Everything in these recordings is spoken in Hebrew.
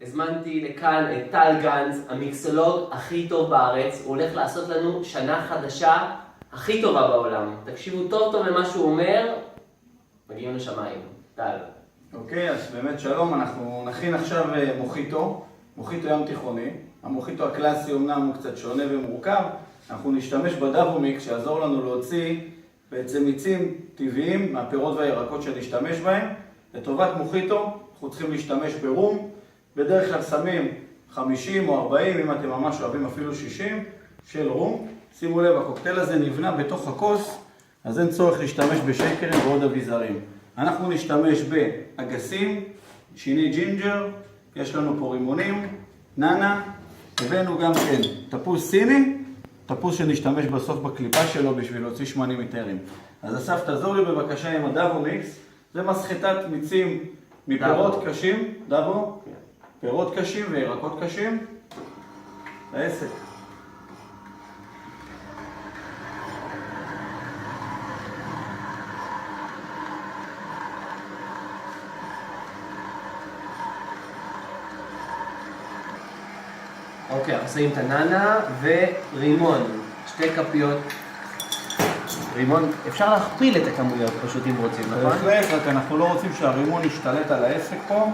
הזמנתי לכאן את טל גנץ, המיקסולוג הכי טוב בארץ. הוא הולך לעשות לנו שנה חדשה הכי טובה בעולם. תקשיבו טוב טוב למה שהוא אומר, מגיעים לשמיים. טל. אוקיי, אז באמת שלום, אנחנו נכין עכשיו מוחיטו ים תיכוני. המוחיטו הקלאסי אומנם הוא קצת שונה ומורכב. אנחנו נשתמש בדאבומיקס שיעזור לנו להוציא בעצם מיצים טבעיים מהפירות והירקות שנשתמש בהם. לטובת מוחיטו אנחנו צריכים להשתמש ברום. בדרך כלל שמים 50 או 40, אם אתם ממש אוהבים אפילו 60 של רום. שימו לב, הקוקטייל הזה נבנה בתוך הכוס, אז אין צורך להשתמש בשייקרים ועוד אביזרים. אנחנו נשתמש באגסים, שיני ג'ינג'ר, יש לנו פה רימונים, נאנה, הבאנו גם כן תפוז סיני, תפוז שנשתמש בסוף בקליפה שלו בשביל להוציא שמנים איתרים. אז אסף, תעזור לי בבקשה עם הדאבומיקס, זה מסחטת מיצים מפירות קשים, דאבו, פירות קשים וירקות קשים, לעסק. אוקיי, אנחנו שמים את הננה ורימון, 2 כפיות. רימון, אפשר להכפיל את הכמויות פשוט אם רוצים, נכון? בהחלט, רק אנחנו לא רוצים שהרימון ישתלט על העסק פה,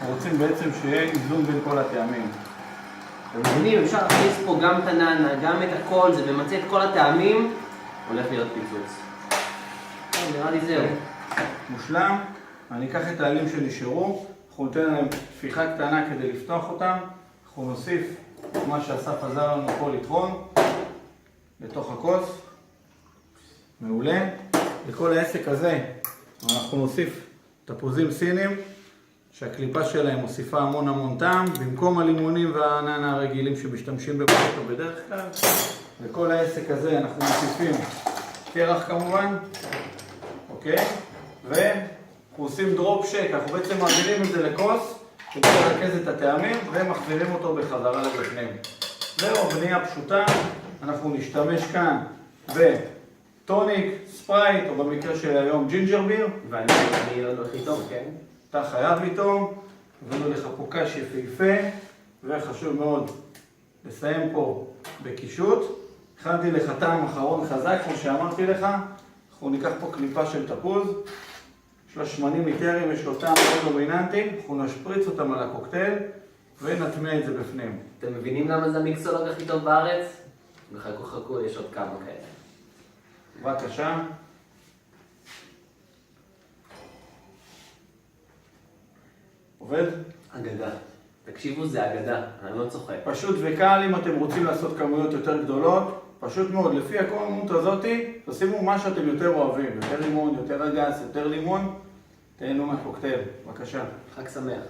אנחנו רוצים בעצם שיהיה איזון בין כל הטעמים. אתם מבינים, אפשר להכניס פה גם את הננה, גם את הכל, זה ממצא את כל הטעמים, הולך להיות פיצוץ. נראה לי זהו. מושלם, אני אקח את העלים שנשארו, אנחנו ניתן להם תפיחה קטנה כדי לפתוח אותם, אנחנו נוסיף את מה שאסף עזר לנו פה לטחון לתוך הכוס. מעולה. לכל העסק הזה אנחנו נוסיף תפוזים סינים שהקליפה שלהם מוסיפה המון טעם במקום הלימונים והננה הרגילים שמשתמשים במוחיטו בדרך כלל. לכל העסק הזה אנחנו מוסיפים קרח כמובן, אוקיי? ואנחנו עושים דרופ שייק, אנחנו בעצם מעבירים את זה לכוס כדי לרכז את הטעמים ומחזירים אותו בחזרה לבפנים. זהו, בנייה פשוטה. אנחנו נשתמש כאן טוניק, ספרייט, או במקרה של היום ג'ינג'ר ביר. ואני לא הכי טוב, כן? אתה חייב איתו, הבאנו לך פה קש יפהפה, וחשוב מאוד לסיים פה בקישוט. הכנתי לך טעם אחרון חזק, כמו שאמרתי לך. אנחנו ניקח פה קליפה של תפוז, יש לה שמנים איתרים, יש לו טעם מאוד דומיננטי, אנחנו נשפריץ אותם על הקוקטייל ונטמיע את זה בפנים. אתם מבינים למה זה המיקסולוג הכי טוב בארץ? חכו, יש עוד כמה כאלה. בבקשה. עובד? אגדה. תקשיבו, זה אגדה, אני לא צוחק. פשוט וקל, אם אתם רוצים לעשות כמויות יותר גדולות, פשוט מאוד, לפי הכמות הזאת, תשימו מה שאתם יותר אוהבים. יותר לימון, יותר אגס, יותר לימון, תהנו מהקוקטייל. בבקשה. חג שמח.